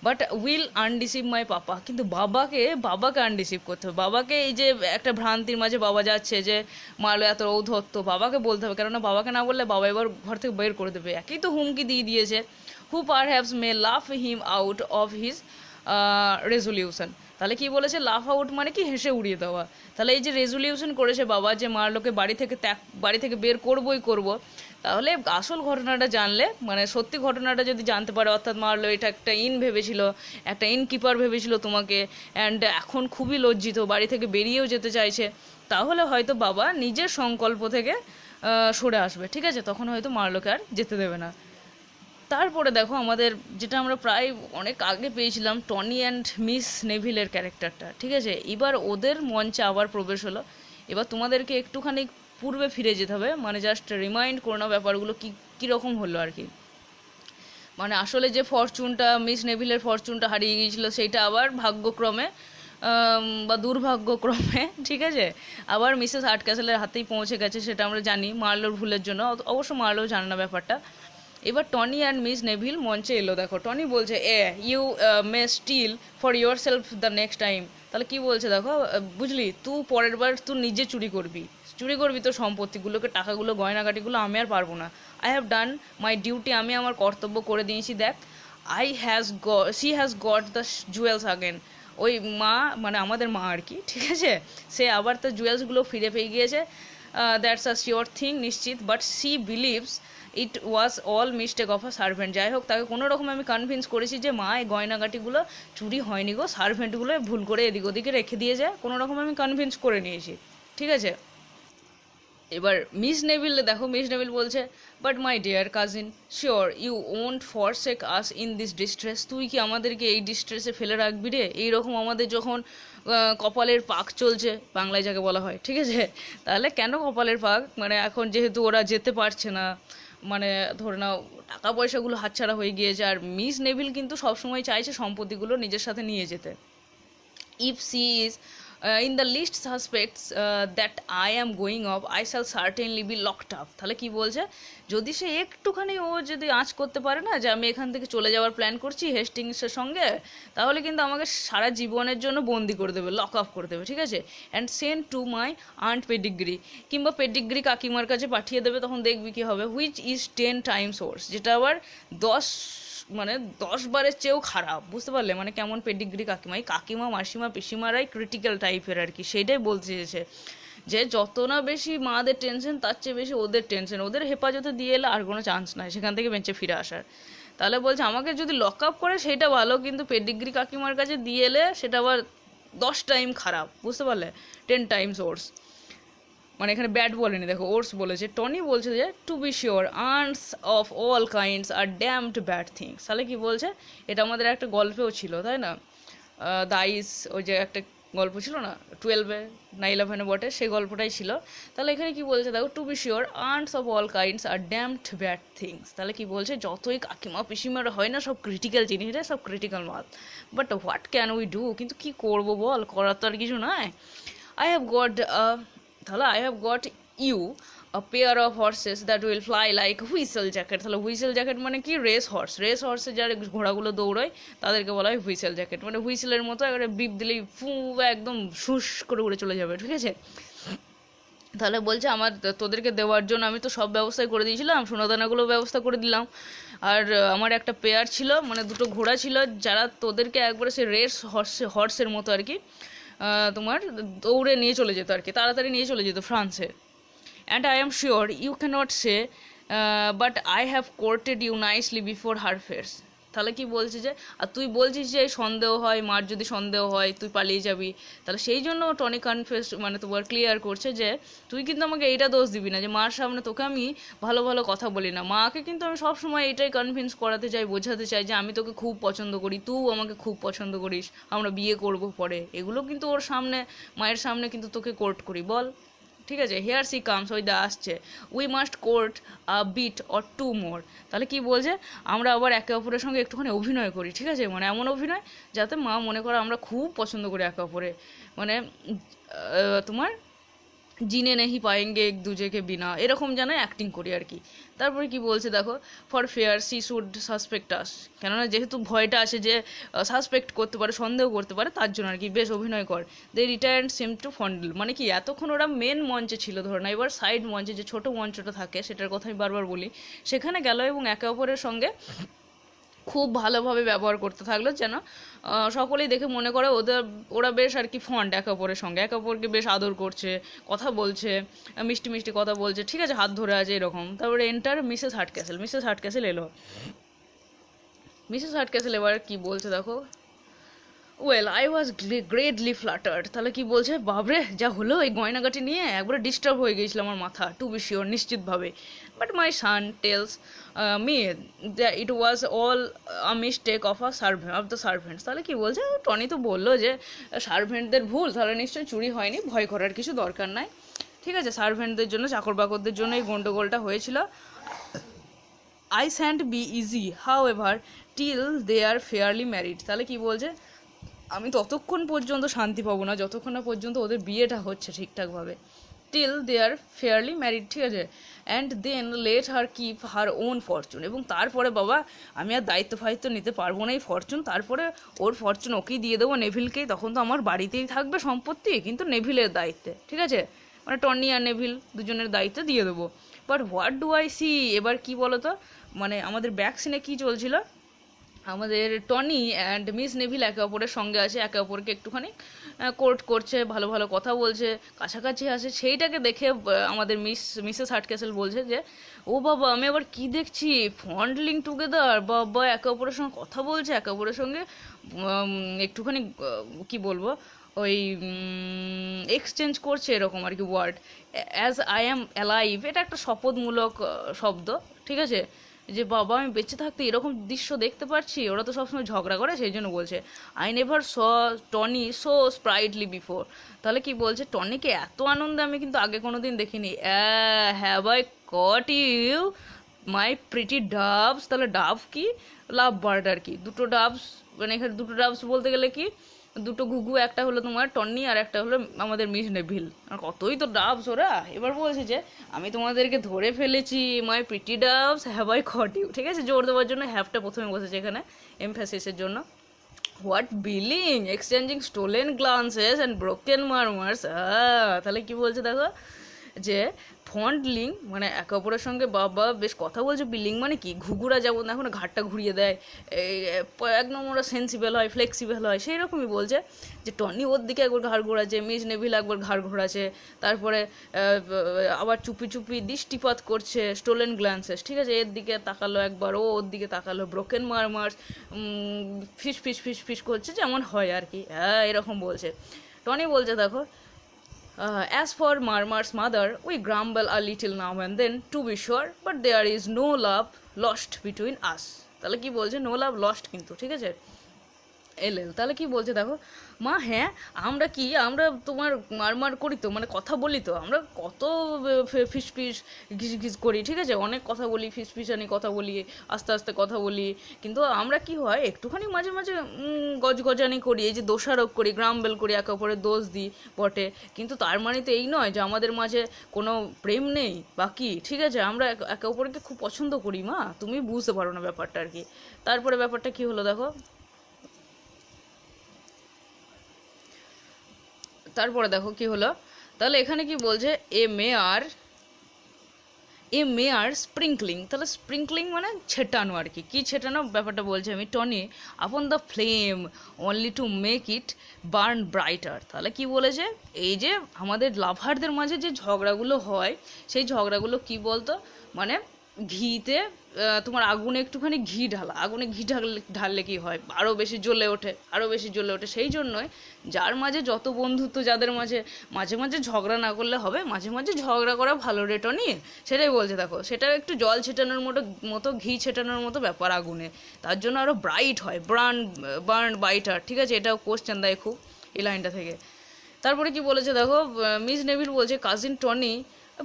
বাট উইল আনডিসিভ মাই পাপা, কিন্তু বাবাকে আনডিসিভ করতে হবে। বাবাকে এই যে একটা ভ্রান্তির মাঝে বাবা যাচ্ছে যে মারলো এত ঔদ্ধত্য, বাবাকে বলতে হবে, কেননা বাবাকে না বললে বাবা এবার ঘর থেকে বের করে দেবে, একই তো হুমকি দিয়ে দিয়েছে। হু পার হ্যাভস মে লাফ him out of his resolution. তাহলে কি বলেছে, লাফ আউট মানে কি, হেসে উড়িয়ে দেওয়া। তাহলে এই যে রেজলিউশন করেছে বাবা, যে মারলোকে বাড়ি থেকে বের করবই করব, তাহলে আসল ঘটনাটা জানলে, মানে সত্যি ঘটনাটা যদি জানতে পারে, অর্থাৎ মারলো এটা একটা ভেবেছিল, একটা কিপার ভেবেছিল তোমাকে, অ্যান্ড এখন খুবই লজ্জিত, বাড়ি থেকে বেরিয়েও যেতে চাইছে, তাহলে হয়তো বাবা নিজের সংকল্প থেকে সরে আসবে, ঠিক আছে, তখন হয়তো মারলোকে আর যেতে দেবে না। তারপরে দেখো আমাদের যেটা আমরা প্রায় অনেক আগে পেয়েছিলাম, টনি অ্যান্ড মিস নেভিলের ক্যারেক্টারটা, ঠিক আছে, এবার ওদের মঞ্চে আবার প্রবেশ হলো। এবার তোমাদেরকে একটুখানি পূর্বে ফিরে যেতে হবে, মানে জাস্ট রিমাইন্ড করে নাও ব্যাপারগুলো কীরকম হলো আর কি। মানে আসলে যে ফরচুনটা, মিস নেভিলের ফরচুনটা হারিয়ে গিয়েছিল, সেইটা আবার ভাগ্যক্রমে বা দুর্ভাগ্যক্রমে ঠিক আছে আবার মিসেস হার্টক্যাসেলের হাতেই পৌঁছে গেছে, সেটা আমরা জানি মার্লোর ভুলের জন্য। অবশ্য মার্লো জানে না ব্যাপারটা। এবার টনি অ্যান্ড মিস নেভিল মঞ্চে এলো। দেখো টনি বলছে you may still for yourself the next time. তাহলে কি বলছে দেখো, বুঝলি তুই পরের বার তুই নিজে চুরি করবি তোর সম্পত্তিগুলোকে, টাকাগুলো, গয়নাগাটিগুলো, আমি আর পারবো না। I have done my duty, আমি আমার কর্তব্য করে দিয়েছি। দেখ she has got the jewels again. ওই মা মানে আমাদের মা আর কি, ঠিক আছে, সে আবার তার জুয়েলসগুলো ফিরে পেয়ে গিয়েছে। দ্যাটস আ শিওর থিং, নিশ্চিত। But she believes it was all mistake of a servant. যাই হোক, তাকে কোনো রকম আমি কনভিন্স করেছি যে মা এই গয়নাগাটিগুলো চুরি হয়নি গো, সার্ভেন্টগুলো ভুল করে এদিক ওদিকে রেখে দিয়ে যায়, কোনো রকম আমি কনভিন্স করে নিয়েছি, ঠিক আছে। এবার মিস নেভিল দেখো, মিস নেভিল বলছে but my dear cousin, sure you won't forsake us in this distress. তুই কি আমাদেরকে এই ডিস্ট্রেসে ফেলে রাখবি রে? এইরকম আমাদের যখন কপালের পাক চলছে, বাংলায় যাকে বলা হয়, ঠিক আছে, তাহলে কেন কপালের পাক? মানে এখন যেহেতু ওরা যেতে পারছে না, মানে ধরে নাও টাকা পয়সাগুলো হাতছাড়া হয়ে গিয়েছে, আর মিস নেভিল কিন্তু সবসময় চাইছে সম্পত্তিগুলো নিজের সাথে নিয়ে যেতে। If she is in the least suspects that I am going off, I shall certainly be locked up. তাহলে কি বলছে, যদি সে একটুখানি ও যদি আঁচ করতে পারে না যে আমি এখান থেকে চলে যাওয়ার প্ল্যান করছি হেস্টিংসের সঙ্গে, তাহলে কিন্তু আমাকে সারা জীবনের জন্য বন্দি করে দেবে, লক আপ করে দেবে, ঠিক আছে। And send to my aunt pedigree, কিংবা পেডিগ্রি কাকিমার কাছে পাঠিয়ে দেবে, তখন দেখবি কি হবে, হুইচ ইজ 10 টাইমস ওর্স, যেটা আবার 10 মানে 10 বারের চেয়েও খারাপ, বুঝতে পারলে মানে কেমন পেডিগ্রি কাকিমা? এই কাকিমা মাসিমা পিসিমারাই ক্রিটিক্যাল টাইপের আর কি, সেইটাই বলতে চেয়েছে যে যত না বেশি মাদের টেনশন তার চেয়ে বেশি ওদের টেনশন, ওদের হেফাজতে দিয়ে এলে আর কোনো চান্স নাই সেখান থেকে বেঁচে ফিরে আসার। তাহলে বলছে আমাকে যদি লক আপ করে সেটা ভালো, কিন্তু পেডিগ্রি কাকিমার কাছে দিয়ে এলে সেটা আবার 10 টাইম খারাপ, বুঝতে পারলে, 10 টাইমস ওর্স। মানে এখানে ব্যাড বলেনি, দেখো ওর্স বলেছে। টনি বলছে যে টু বি শিওর আর্নস of all kinds are damned bad things. তাহলে কি বলছে, এটা আমাদের একটা গল্পেও ছিল তাই না, দাইস, ওই যে একটা গল্প ছিল না 12-এ না 11-এ বটে, সেই গল্পটাই ছিল। তাহলে এখানে কি বলছে দেখো, টু বি শিওর আর্নস of all kinds are damned bad things. তাহলে কি বলছে, যতই কাকিমা পিসিমারা হয় না, সব ক্রিটিক্যাল জিনিস, সব ক্রিটিক্যাল মাল, but what can we do, কিন্তু কি করবো বল, করার তো আর কিছু নাই। আই হ্যাভ গট তাহলে I have got you a pair of horses that will fly like whistle jacket. তাহলে হুইসেল জ্যাকেট মানে কি, রেস হর্সে যারা ঘোড়াগুলো দৌড়ায় তাদেরকে বলা হয় হুইসেল জ্যাকেট, মানে হুইসেলের মতো একটা বিপ দিলেই ফু একদম শুস করে উড়ে চলে যাবে, ঠিক আছে। তাহলে বলছে আমার তোদেরকে দেওয়ার জন্য আমি তো সব ব্যবস্থাই করে দিয়েছিলাম, সোনাদানাগুলো ব্যবস্থা করে দিলাম, আর আমার একটা পেয়ার ছিল, মানে দুটো ঘোড়া ছিল, যারা তোদেরকে একবারে সে রেস হর্সের মতো আর কি তোমার দৌড়ে নিয়ে চলে যেত আর কি, তাড়াতাড়ি নিয়ে চলে যেত ফ্রান্সে। And I am sure you can't say but I have courted you nicely before her face. তাহলে কি বলছে যে, আর তুই বলছিস যে সন্দেহ হয়, মার যদি সন্দেহ হয় তুই পালিয়ে যাবি, তাহলে সেই জন্য টনি কনফেস মানে তোমার ক্লিয়ার করছে যে তুই কিন্তু আমাকে এইটা দোষ দিবি না যে মার সামনে তোকে আমি ভালো ভালো কথা বলি না। মাকে কিন্তু আমি সবসময় এটাই কনভিন্স করাতে চাই, বোঝাতে চাই যে আমি তোকে খুব পছন্দ করি, তুই আমাকে খুব পছন্দ করিস, আমরা বিয়ে করব পরে, এগুলো কিন্তু ওর সামনে, মায়ের সামনে কিন্তু তোকে কোর্ট করি, বল, ঠিক আছে। হেয়ার সি কামস, ওই দা আসছে, we must court a bit or two more. তাহলে কি বলছে, আমরা আবার একে অপরের সঙ্গে একটুখানি অভিনয় করি, ঠিক আছে, মানে এমন অভিনয় যাতে মা মনে করে আমরা খুব পছন্দ করি একে অপরে, মানে তোমার জিনে নেহি পায়েঙ্গে এক দুজেকে বিনা, এরকম যেন অ্যাক্টিং করি আর কি। তারপরে কি বলছে দেখো, for fear she should suspect us, কেননা যেহেতু ভয়টা আসে যে সাসপেক্ট করতে পারে, সন্দেহ করতে পারে, তার জন্য আর কি, বেশ অভিনয় কর। দে রিটায়ার্ড সিম টু ফন্ডল, মানে কি এতক্ষণ ওরা মেন মঞ্চে ছিল ধরো না, এবার সাইড মঞ্চে যে ছোটো মঞ্চটা থাকে সেটার কথা আমি বারবার বলি, সেখানে গেল এবং একে অপরের সঙ্গে খুব ভালোভাবে ব্যবহার করতে থাকলো, যেন সকলেই দেখে মনে করে ওরা বেশ আর কি ফন্ড একে অপরের সঙ্গে, একে অপরকে বেশ আদর করছে, কথা বলছে, মিষ্টি মিষ্টি কথা বলছে, ঠিক আছে, হাত ধরে আছে এরকম। তারপরে এন্টার মিসেস হার্টক্যাসেল। মিসেস হার্টক্যাসেল এলো। মিসেস হার্টক্যাসেল এবার কি বলছে দেখো, ওয়েল আই ওয়াজ গ্রেটলি ফ্লাটার্ড। তাহলে কি বলছে, বাবরে যা হলো এই গয়নাগাটি নিয়ে, একবারে ডিস্টার্ব হয়ে গিয়েছিল আমার মাথা, টু বি শিওর, নিশ্চিতভাবে। But my son tells me it was all a mistake of the servants. তাহলে কি বলছে, টনি তো বললো যে সার্ভেন্টদের ভুল, তাহলে নিশ্চয়ই চুরি হয়নি, ভয় করার কিছু দরকার নাই, ঠিক আছে, সার্ভেন্টদের জন্য, চাকর বাকরদের জন্য এই গন্ডগোলটা হয়েছিল। I shan't be easy however till they are fairly married. তাহলে কি বলছে, আমি ততক্ষণ পর্যন্ত শান্তি পাবো না যতক্ষণ না পর্যন্ত ওদের বিয়েটা হচ্ছে ঠিকঠাকভাবে, till they are fairly married, ঠিক আছে। And then let her keep her own fortune, এবং তারপরে বাবা আমি আর দায়িত্ব ফায়িত্ব নিতে পারবো না এই ফরচুন, তারপরে ওর ফরচুন ওকেই দিয়ে দেবো, নেভিলকেই, তখন তো আমার বাড়িতেই থাকবে সম্পত্তি, কিন্তু নেভিলের দায়িত্বে, ঠিক আছে, মানে টনি আর নেভিল দুজনের দায়িত্ব দিয়ে দেবো। But what do I see, এবার কি বলো তো, মানে আমাদের ব্যাক সিনে কী চলছিল, আমাদের টনি অ্যান্ড মিস নেভিল একে অপরের সঙ্গে আছে, একে অপরকে একটুখানি কোর্ট করছে, ভালো ভালো কথা বলছে, কাছাকাছি আসে, সেইটাকে দেখে আমাদের মিসেস হার্টক্যাসেল বলছে যে ও বাবা আমি আবার কি দেখছি, ফন্ডলিং টুগেদার, বাবা একে অপরের সঙ্গে কথা বলছে, একে অপরের সঙ্গে একটুখানি কি বলবো ওই এক্সচেঞ্জ করছে এরকম আর কি word. As I am alive, এটা একটা শপথমূলক শব্দ, ঠিক আছে, যে বাবা আমি বেঁচে থাকতে এরকম দৃশ্য দেখতে পাচ্ছি। ওরা তো সবসময় ঝগড়া করে, সেই জন্য বলছে I never saw Tony so sprightly before. তাহলে কি বলছে, টনিকে এত আনন্দে আমি কিন্তু আগে কোনো দিন দেখিনি। Have I caught you my pretty doves, তাহলে ডাব কি, লাভ বার্ড আর কি, দুটো ডাবস, মানে এখানে দুটো ডাবস বলতে গেলে কি, দুটো ঘুঘু, একটা হলো তোমার টনি আর একটা হলো আমাদের মিস নেভিল, আর কতই তো ডাবস ওরা। এবার বলছে যে আমি তোমাদেরকে ধরে ফেলেছি, my pretty doves have I caught you, ঠিক আছে, জোর দেওয়ার জন্য হ্যাভটা প্রথমে বসেছে এখানে এমফ্যাসিসের জন্য। What billing exchanging stolen glances and broken murmurs, তাহলে কি বলছে দেখো, যে ফন্ডলিং মানে একে অপরের সঙ্গে বাবা বেশ কথা বলছে, বিলিং মানে কি, ঘুঘুরা যেমন এখন ঘাটটা ঘুরিয়ে দেয়, একদম ওরা সেন্সিবল হয়, ফ্লেক্সিবল হয়, সেই রকমই বলছে যে টনি ওর দিকে একবার ঘাড় ঘোরাচ্ছে, মিস নেভিল একবার ঘাড় ঘোরাচ্ছে, তারপরে আবার চুপি চুপি দৃষ্টিপাত করছে, স্টোলেন গ্ল্যান্সেস, ঠিক আছে, এর দিকে তাকালো একবার, ও ওর দিকে তাকালো, ব্রোকেন মারমার্স, ফিস ফিস ফিস ফিস করছে যেমন হয় আর কি, হ্যাঁ এরকম বলছে। টনি বলছে দেখো, as for Marmar's mother, we grumble a little now and then, to be sure, but there is no love lost between us. তাহলে কি বলছে, নো লাভ লস্ট কিন্তু, ঠিক আছে, এল, তাহলে কি বলছে দেখো, মা হ্যাঁ আমরা তোমার মারমার করি তো, মানে কথা বলি তো, আমরা কত ফিস ফিস ঘিস ঘিস করি, ঠিক আছে, অনেক কথা বলি, ফিস ফিসানি কথা বলি, আস্তে আস্তে কথা বলি, কিন্তু আমরা কি হয় একটুখানি মাঝে মাঝে গজগজানি করি, এই যে দোষারোপ করি, গ্রামবেল করি, একে অপরের দোষ দিই বটে, কিন্তু তার মানে তো এই নয় যে আমাদের মাঝে কোনো প্রেম নেই বাকি, ঠিক আছে, আমরা একে অপরকে খুব পছন্দ করি মা, তুমি বুঝতে পারো না ব্যাপারটা আর কি। তারপরে ব্যাপারটা কি হলো দেখো, তারপরে দেখো কি হলো, তাহলে এখানে কি বলছে, এ মেয়ার স্প্রিঙ্কলিং, তাহলে স্প্রিঙ্কলিং মানে ছেটানো আর কি, কী ছেটানো ব্যাপারটা বলছে আমি, Tony upon the flame only to make it burn brighter, তাহলে কি বলেছে, এই যে আমাদের লাভারদের মাঝে যে ঝগড়াগুলো হয়, সেই ঝগড়াগুলো কি বলতো, মানে ঘিতে তোমার আগুনে একটুখানি ঘি ঢালা, আগুনে ঘি ঢাললে কি হয়, আরও বেশি জ্বলে ওঠে, আরও বেশি জ্বলে ওঠে, সেই জন্যই যার মাঝে যত বন্ধুত্ব, যাদের মাঝে মাঝে মাঝে ঝগড়া না করলে হবে, মাঝে মাঝে ঝগড়া করা ভালো রেটো নিয়ে, সেটাই বলছে দেখো, সেটা একটু জল ছেটানোর মতো ঘি ছেটানোর মতো ব্যাপার আগুনে, তার জন্য আরও ব্রাইট হয়, বার্ন বাইটার, ঠিক আছে, এটাও কোশ্চেন দেয় খুব এই লাইনটা থেকে। তারপরে কি বলেছে দেখো, মিস নেভিল বলছে cousin Tony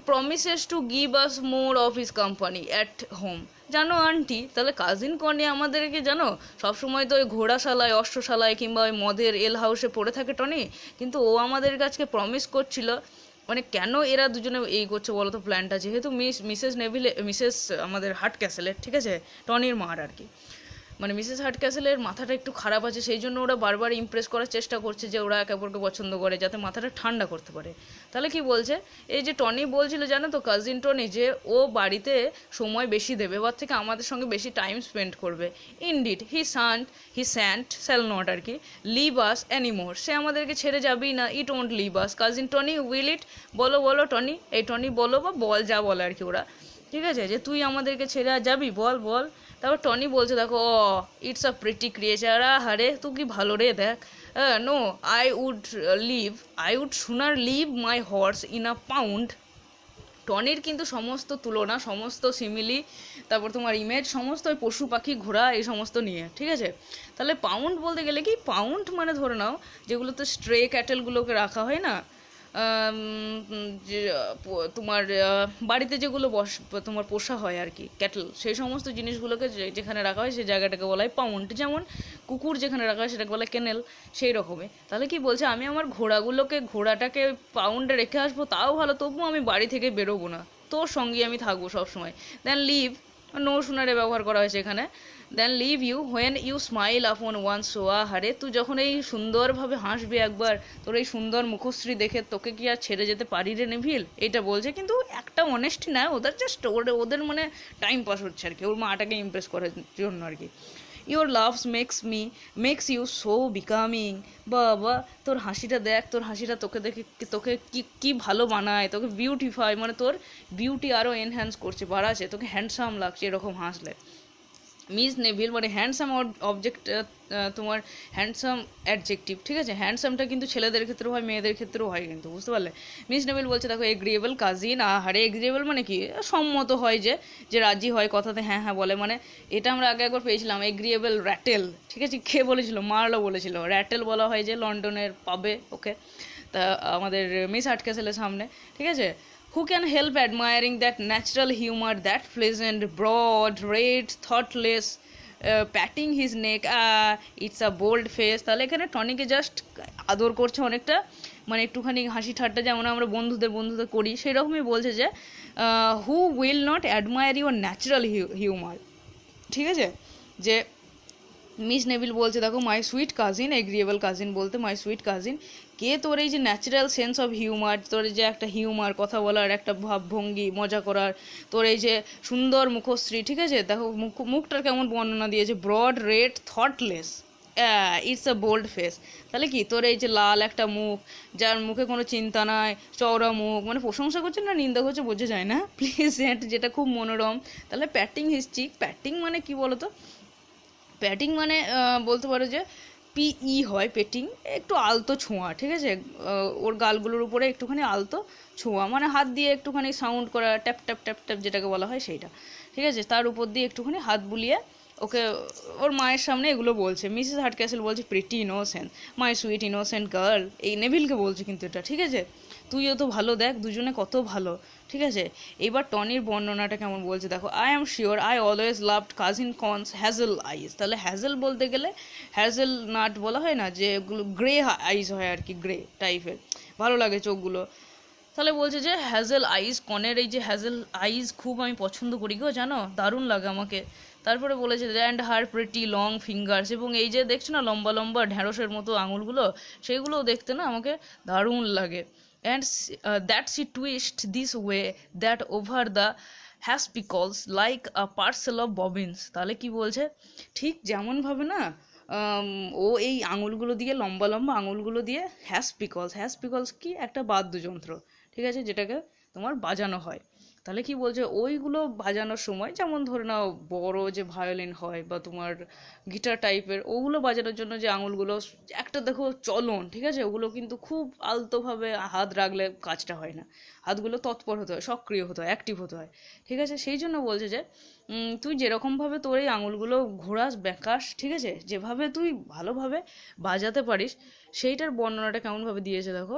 promises to give us more of his company at home, জানো আন্টি, তাহলে কাজিন টনি আমাদেরকে জানো সবসময় তো ওই ঘোড়াশালায়, অশ্বশালায় কিংবা ওই মদের এল হাউসে পড়ে থাকে টনি, কিন্তু ও আমাদের কাছে প্রমিস করছিল, মানে কেন এরা দুজনে এই করছে বলো তো প্ল্যানটা, যেহেতু মিসেস আমাদের হার্ট ক্যাসেলের, ঠিক আছে, টনির মার আর কি, মানে মিসেস হার্ট ক্যাসেলের মাথাটা একটু খারাপ আছে, সেই জন্য ওরা বারবার ইমপ্রেস করার চেষ্টা করছে যে ওরা একে অপরকে পছন্দ করে, যাতে মাথাটা ঠান্ডা করতে পারে। তাহলে কি বলছে, এই যে টনি বলছিল জানো তো, কাজিন টনি, যে ও বাড়িতে সময় বেশি দেবে, এবার থেকে আমাদের সঙ্গে বেশি টাইম স্পেন্ড করবে, indeed he shan't shall not আর কি লিভ আস অ্যানিমোর, সে আমাদেরকে ছেড়ে যাবেই না, it won't leave us, cousin Tony will it, বলো বলো টনি, এই টনি বলো বা বল, যা বলে আর কি ওরা, ঠিক আছে, যে তুই আমাদেরকে ছেড়ে আর যাবি, বল বল। তারপর টনি বলছে দেখো, ইটস আ প্রিটি ক্রিয়েচার, হারে তুই কি ভালো রে, দেখ, no I would sooner leave my horse in a pound, টনির কিন্তু সমস্ত তুলনা, সমস্ত সিমিলি, তারপর তোমার ইমেজ, সমস্ত ওই পশু পাখি ঘোড়া এই সমস্ত নিয়ে, ঠিক আছে, তাহলে পাউন্ড বলতে গেলে কি, পাউন্ড মানে ধরে নাও যেগুলোতে স্ট্রে ক্যাটেলগুলোকে রাখা হয় না, তোমার বাড়িতে যেগুলো তোমার পোষা হয় আর কি, ক্যাটল, সেই সমস্ত জিনিসগুলোকে যেখানে রাখা হয় সেই জায়গাটাকে বলা হয় পাউন্ড। যেমন কুকুর যেখানে রাখা হয় সেটাকে বলা হয় কেনেল, সেই রকমই। তাহলে কি বলছে, আমি আমার ঘোড়াটাকে পাউন্ডে রেখে আসবো তাও ভালো, তবুও আমি বাড়ি থেকে বেরোবো না, তোর সঙ্গে আমি থাকবো সবসময়। দেন লিভ, নো শুনারে ব্যবহার করা হয়েছে এখানে। Then leave you when you smile upon one সোয়া হারে, তুই যখন এই সুন্দরভাবে হাসবি একবার, তোর এই সুন্দর মুখশ্রী দেখে তোকে কি আর ছেড়ে যেতে পারি রে নেভিল, এটা বলছে। কিন্তু একটা অনেস্টি না, ওদের জাস্ট ওদের মানে টাইম পাস হচ্ছে আর কি, ওর মাটাকে ইমপ্রেস করার জন্য আর কি। Your loves makes you so becoming, বাবা তোর হাসিটা দেখ, তোর হাসিটা তোকে দেখে তোকে কি কি ভালো বানায়, তোকে বিউটিফাই, মানে তোর বিউটি আরও এনহ্যান্স করছে, বাড়াচ্ছে, তোকে হ্যান্ডসাম লাগছে এরকম হাসলে। মিস নেভিল মানে হ্যান্ডসাম অবজেক্ট, তোমার হ্যান্ডসাম অ্যাডজেক্টিভ, ঠিক আছে। হ্যান্ডসামটা কিন্তু ছেলেদের ক্ষেত্রেও হয়, মেয়েদের ক্ষেত্রেও হয় কিন্তু, বুঝতে পারলে। মিস নেভিল বলছে দেখো এগ্রিয়েবল কাজিন, আহারে এগ্রিয়েবল মানে কি, সম্মত হয়, যে যে রাজি হয় কথাতে, হ্যাঁ হ্যাঁ বলে, মানে এটা আমরা আগে একবার পেয়েছিলাম এগ্রিয়েবল র্যাটেল, ঠিক আছে। কে বলেছিল, মার্লো বলেছিল। র্যাটেল বলা হয় যে লন্ডনের পাবে ওকে, তা আমাদের মিস আটকেসেলের সামনে, ঠিক আছে। Who can help admiring that natural humor, that pleasant, broad, red, thoughtless, patting his neck, it's a bold face। তাহলে এখানে টনিকে জাস্ট আদর করছে অনেকটা, মানে একটুখানি হাসি ঠাট্টা যেমন আমরা বন্ধুদের করি, সেই রকমই বলছে যে who will not admire your natural humour, ঠিক আছে। যে মিস নেভিল বলছে দেখো my sweet cousin, agreeable cousin বলতে মাই সুইট কাজিন, কে তোর এই যে ন্যাচারাল সেন্স অফ হিউমার, তোর যে একটা হিউমার, কথা বলার একটা ভাবভঙ্গি, মজা করার, তোর এই যে সুন্দর মুখশ্রী, ঠিক আছে। দেখো মুখটার কেমন বর্ণনা দিয়েছে, broad red thoughtless, it's a bold face. তাহলে কি তোর এই যে লাল একটা মুখ, যার মুখে কোনো চিন্তা নাই, চওড়া মুখ, মানে প্রশংসা করছে না নিন্দা করছে বোঝা যায় না, প্লিজেন্ট যেটা খুব মনোরম। তাহলে প্যাটিং হিজ চিক, প্যাটিং মানে কি বলতো, প্যাটিং মানে বলতে পারো যে পিই হয় পেটিং, একটু আলতো ছোঁয়া, ঠিক আছে। ওর গালগুলোর উপরে একটুখানি আলতো ছোঁয়া, মানে হাত দিয়ে একটুখানি সাউন্ড করা, ট্যাপ ট্যাপ ট্যাপ ট্যাপ যেটাকে বলা হয় সেইটা, ঠিক আছে। তার উপর দিয়ে একটুখানি হাত বুলিয়ে ওকে ওর মায়ের সামনে এগুলো বলছে। মিসেস হার্টক্যাসেল বলছে pretty innocent, my sweet innocent girl, এই নেভিলকে বলছে কিন্তু এটা, ঠিক আছে। তুইও তো ভালো, দেখ দুজনে কত ভালো, ঠিক আছে। এবার টনির বর্ণনাটা কেমন বলছে দেখো, I am sure I always loved cousin Con's hazel eyes. তাহলে হ্যাজেল বলতে গেলে হ্যাজেল নাট বলা হয় না, যে গ্রে আইজ হয় আর কি, গ্রে টাইপের, ভালো লাগে চোখগুলো। তাহলে বলছে যে হ্যাজেল আইজ, কনের এই যে হ্যাজেল আইজ খুব আমি পছন্দ করি গো, জানো দারুণ লাগে আমাকে। তারপরে বলেছে and her pretty long fingers, এবং এই যে দেখছো না লম্বা লম্বা ঢ্যাঁড়সের মতো আঙুলগুলো, সেইগুলোও দেখতে না আমাকে দারুণ লাগে। And that she twists this way that over the haspicholls like a parcel of bobbins. তাহলে কি বলছে, ঠিক যেমনভাবে না ও এই আঙুলগুলো দিয়ে, লম্বা লম্বা আঙুলগুলো দিয়ে, হ্যাসপিকলস কি একটা বাদ্যযন্ত্র, ঠিক আছে, যেটাকে তোমার বাজানো হয়। তাহলে কি বলছে, ওইগুলো বাজানোর সময়, যেমন ধরে নাও বড় যে ভায়োলিন হয় বা তোমার গিটার টাইপের, ওগুলো বাজানোর জন্য যে আঙুলগুলো একটা দেখো চলন, ঠিক আছে, ওগুলো কিন্তু খুব আলতোভাবে হাত রাখলে কাজটা হয় না, হাতগুলো তৎপর হতে হয়, সক্রিয় হতে হয়, অ্যাক্টিভ হতে হয়, ঠিক আছে। সেই জন্য বলছে যে তুই যেরকমভাবে তোর এই আঙুলগুলো ঘোরাস ব্যাকাস, ঠিক আছে, যেভাবে তুই ভালোভাবে বাজাতে পারিস, সেইটার বর্ণনাটা কেমনভাবে দিয়েছে দেখো।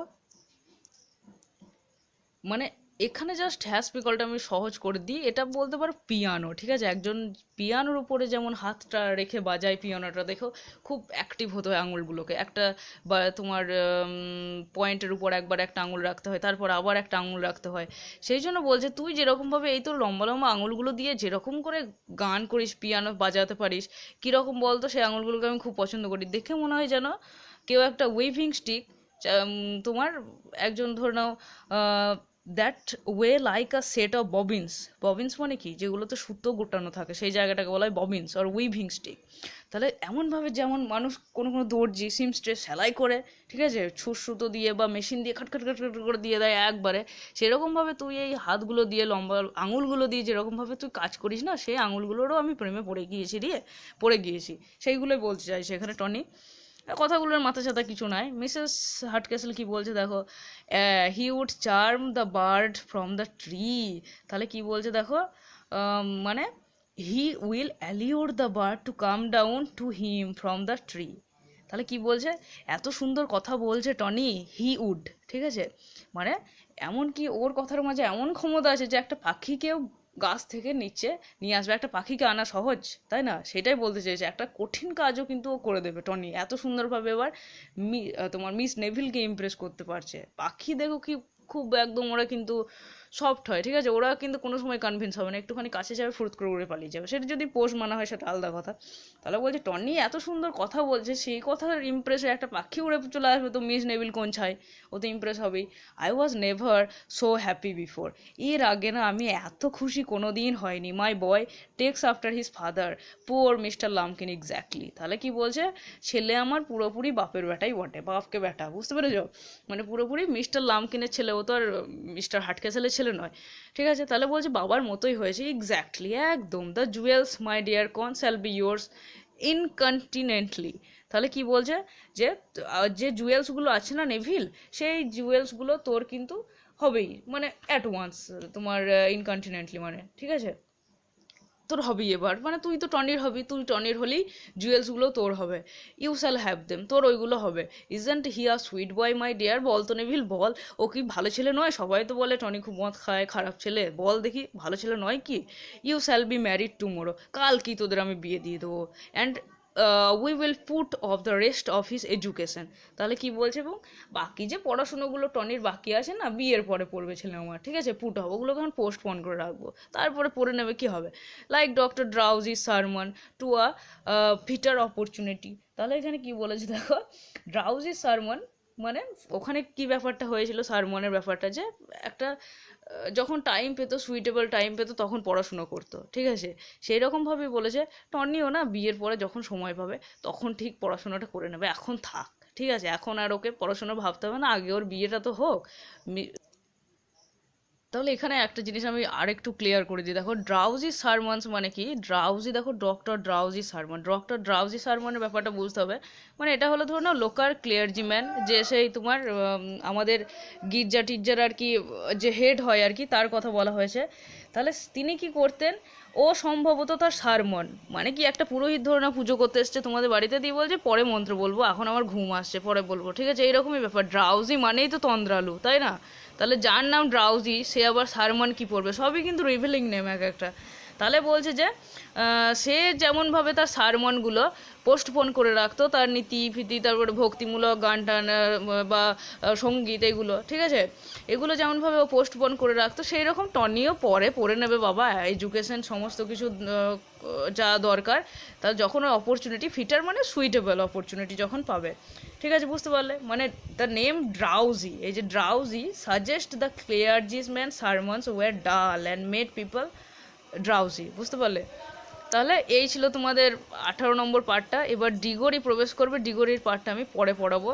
মানে এখানে জাস্ট হ্যাসপিকলটা আমি সহজ করে দিই, এটা বলতে পারো পিয়ানো, ঠিক আছে। একজন পিয়ানোর উপরে যেমন হাতটা রেখে বাজায় পিয়ানোটা, দেখো খুব অ্যাক্টিভ হতে হয় আঙুলগুলোকে, একটা বা তোমার পয়েন্টের উপর একবার একটা আঙুল রাখতে হয়, তারপর আবার একটা আঙুল রাখতে হয়। সেই জন্য বলছে তুই যেরকমভাবে এই তো লম্বা লম্বা আঙুলগুলো দিয়ে যেরকম করে গান করিস, পিয়ানো বাজাতে পারিস, কীরকম বলতো, সেই আঙুলগুলোকে আমি খুব পছন্দ করি। দেখে মনে হয় যেন কেউ একটা উইভিং স্টিক, তোমার একজন ধরে নাও that way like a set of bobbins মানে কি, যেগুলোতে সুতো গোটানো থাকে, সেই জায়গাটাকে বলা হয় ববিন্স আর উইভিং স্টিক। তাহলে এমনভাবে যেমন মানুষ কোনো কোনো দর্জি সিমস্ট্রেস সেলাই করে, ঠিক আছে, সুতো দিয়ে বা মেশিন দিয়ে খাট খাট খাট খাট করে দিয়ে দেয় একবারে, সেরকমভাবে তুই এই হাতগুলো দিয়ে, লম্বা আঙুলগুলো দিয়ে যেরকমভাবে তুই কাজ করিস না, সেই আঙুলগুলোরও আমি প্রেমে পড়ে গিয়েছি, সেইগুলোই বলতে চাই সেখানে টনি। কথাগুলোর মাথা ছাতা কিছু নাই। মিসেস হার্টক্যাসেল কি বলছে দেখো, he would charm the bird from the tree. তাহলে কি বলছে দেখো, মানে he will allure the bird to come down to him from the tree. তাহলে কি বলছে, এত সুন্দর কথা বলছে টনি, হি উড, ঠিক আছে, মানে এমন কি ওর কথার মাঝে এমন ক্ষমতা আছে যে একটা পাখিকেও গাছ থেকে নিচে নিয়ে আসবে। একটা পাখিকে আনা সহজ, তাই না? সেটাই বলতে চেয়েছে, একটা কঠিন কাজও কিন্তু ও করে দেবে টনি, এত সুন্দরভাবে এবার তোমার মিস নেভিলকে ইমপ্রেস করতে পারছে। পাখি দেখো কি খুব একদম ওরা কিন্তু সফট হয়, ঠিক আছে, ওরা কিন্তু কোনো সময় কনভিন্স হবে না, একটুখানি কাছে যাবে ফুরুত করে উড়ে পালিয়ে যাবে। সেটা যদি পোষ মানা হয় সেটা আলাদা কথা। তাহলে বলছে টনি এত সুন্দর কথা বলছে, সেই কথার ইমপ্রেসে একটা পাখি উড়ে চলে আসবে, তো মিস নেভিল কোন ছাই, ও তো ইমপ্রেস হবেই। I was never so happy before, এর আগে না আমি এত খুশি কোনো দিন হয়নি। My boy takes after his father poor Mister Lumpkin, exactly. তাহলে কি বলছে, ছেলে আমার পুরোপুরি বাপের বেটাই বটে, বাপকে বেটা, বুঝতে পেরেছ, মানে পুরোপুরি মিস্টার লামকিনের ছেলে, ও তো আর মিস্টার হাটকেসেলের ছেলে নয়, ঠিক আছে। তাহলে বলছে বাবার মতোই হয়েছে, এক্স্যাক্টলি, একদম। দ্য জুয়েলস মাই ডিয়ার কন শ্যাল বি ইয়োর্স ইনকন্টিনেন্টলি। তাহলে কি বলছে, যে যে জুয়েলসগুলো আছে না নেভিল, সেই জুয়েলসগুলো তোর কিন্তু হবেই, মানে অ্যাট ওয়ান্স, তোমার ইনকন্টিনেন্টলি, মানে ঠিক আছে, তোর হবেই এবার, মানে তুই তো টনির হবি, তুই টনির হলেই জুয়েলসগুলো তোর হবে। ইউ শ্যাল হ্যাভ দেম, তোর ওইগুলো হবে। Isn't he a sweet boy my dear, বল তো নেভিল বল, ও কি ভালো ছেলে নয়? সবাই তো বলে টনি খুব মদ খায়, খারাপ ছেলে, বল দেখি ভালো ছেলে নয় কি? You shall be married tomorrow, কাল কি তোদের আমি বিয়ে দিয়ে দেবো। And we will put off the rest of his education. তাহলে কি বলছে, এবং বাকি যে পড়াশুনোগুলো টনির বাকি আছে না, বিয়ের পরে পড়বে ছেলে আমার, ঠিক আছে, পুট অফ, ওগুলোকে এখন পোস্টপোন করে রাখবো, তারপরে পড়ে নেবে, কি হবে। Like doctor drowsy sermon to a fitter opportunity. তাহলে এখানে কি বলেছে দেখো, ড্রাউজি সারমন, মানে ওখানে কি ব্যাপারটা হয়েছিল সারমনের ব্যাপারটা, যে একটা যখন টাইম পেতো, সুইটেবল টাইম পেতো, তখন পড়াশুনো করতো, ঠিক আছে, সেই রকমভাবেই বলেছে টনিও না বিয়ের পরে যখন সময় পাবে তখন ঠিক পড়াশোনাটা করে নেবে, এখন থাক, ঠিক আছে, এখন আর ওকে পড়াশোনা ভাবতে হবে না, আগে ওর বিয়েটা তো হোক। তাহলে এখানে একটা জিনিস আমি আরেকটু ক্লিয়ার করে দিই, দেখো ড্রাউজি সারমনস মানে কি, ড্রাউজি দেখো doctor drowsy sermon, doctor drowsy সারমনের ব্যাপারটা বুঝতে হবে। মানে এটা হলো ধরো না লোকাল ক্লিয়ার্জিম্যান, যে সেই তোমার আমাদের গির্জা টির্জার আর কি, যে হেড হয় আর কি, তার কথা বলা হয়েছে। তাহলে তিনি কি করতেন, ও সম্ভবত তার সারমন, মানে কি একটা পুরোহিত ধরে না পুজো করতে এসছে তোমাদের বাড়িতে, দিয়ে বলছে পরে মন্ত্র বলবো, এখন আমার ঘুম আসছে পরে বলবো, ঠিক আছে, এইরকমই ব্যাপার। ড্রাউজি মানেই তো তন্দ্রালু, তাই না? তাহলে যার নাম ড্রাউজি সে আবার সারমন কি পড়বে, সবই কিন্তু রিভিলিং নেম এক একটা। তাহলে বলছে যে সে যেমনভাবে তার সারমনগুলো পোস্টপোন করে রাখতো, তার নীতি ফিতি, তারপরে ভক্তিমূলক গান টান বা সঙ্গীত, এগুলো, ঠিক আছে, এগুলো যেমনভাবে ও পোস্টপোন করে রাখতো, সেই রকম টনিও পরে পড়ে নেবে বাবা, এডুকেশন সমস্ত কিছু যা দরকার, তার যখন ওই অপরচুনিটি, ফিটার মানে সুইটেবল অপরচুনিটি যখন পাবে, ঠিক আছে, বুঝতে পারলে, মানে দ্য নেম ড্রাউজি, এই যে ড্রাউজি সাজেস্ট দ্য ক্লিয়ার্জিসম্যান সারমনস ওয়ার ডাল অ্যান্ড মেড পিপল ড্রাউজি, বুঝতে পারলে। তাহলে এই ছিল তোমাদের 18 নম্বর পার্টটা। এবার ডিগোরি প্রবেশ করবে, ডিগোরির পার্টটা আমি পরে পড়াবো।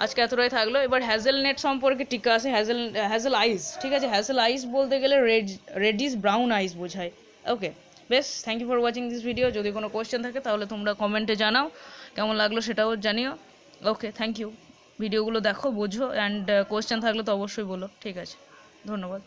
আজকে এতটাই থাকলো। এবার হ্যাজেল নেট সম্পর্কে টিকা আছে, হ্যাজেল আইস, ঠিক আছে, হ্যাজেল আইস বলতে গেলে রেডিশ ব্রাউন আইস বোঝায়। ওকে, বেশ, thank you for watching this video. যদি কোনো কোয়েশ্চেন থাকে তাহলে তোমরা কমেন্টে জানাও, কেমন লাগলো সেটাও জানিও। ওকে, থ্যাংক ইউ। ভিডিওগুলো দেখো, বোঝো, অ্যান্ড কোয়েশ্চেন থাকলে তো অবশ্যই বলো, ঠিক আছে, ধন্যবাদ।